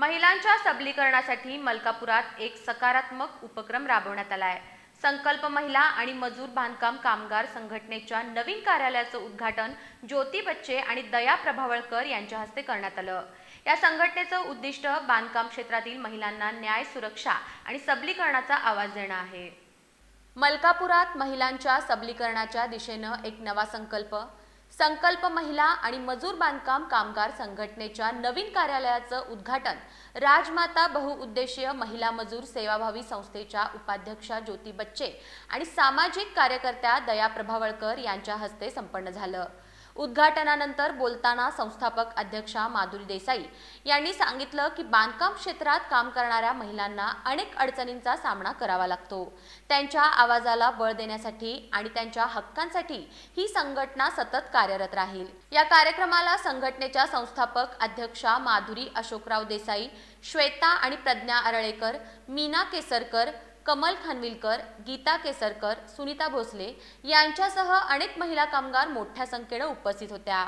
महिलांच्या सबलीकरणासाठी मलकापुरात एक सकारात्मक उपक्रम राबवण्यात आला आहे। संकल्प महिला आणि मजूर बांधकाम कामगार संघटनेच्या नवीन कार्यालयाचं उद्घाटन ज्योती बच्चे आणि दया प्रभावळकर यांच्या हस्ते करण्यात आलं। या संघटनेचं उद्दिष्ट बांधकाम क्षेत्रातील महिलांना न्याय, सुरक्षा आणि सबलीकरणाचा आवाज देणं आहे। मलकापुरात महिलांच्या सबलीकरणाच्या दिशेनं एक नवा संकल्प महिला आणि मजूर बांधकाम कामगार संघटनेच्या नवीन कार्यालयाचं उद्घाटन राजमाता बहुउद्देशीय महिला मजूर सेवाभावी संस्थेच्या उपाध्यक्षा ज्योती बच्चे आणि सामाजिक कार्यकर्त्या दया प्रभावळकर यांच्या हस्ते संपन्न झालं। उद्घाटनानंतर बोलताना संस्थापक अध्यक्षा माधुरी देसाई यांनी सांगितलं की बांधकाम क्षेत्रात काम करणाऱ्या महिलांना अनेक अडचणींचा सामना करावा लागतो। त्यांच्या आवाजाला बळ देण्यासाठी आणि त्यांच्या हक्कांसाठी ही संघटना सतत कार्यरत राहील। या कार्यक्रमाला संघटनेच्या संस्थापक अध्यक्षा माधुरी अशोकराव देसाई, श्वेता आणि प्रज्ञा अरळेकर, मीना केसरकर, कमल खानविलकर, गीता केसरकर, सुनीता भोसले यांच्यासह अनेक महिला कामगार मोठ्या संख्येने उपस्थित होत्या।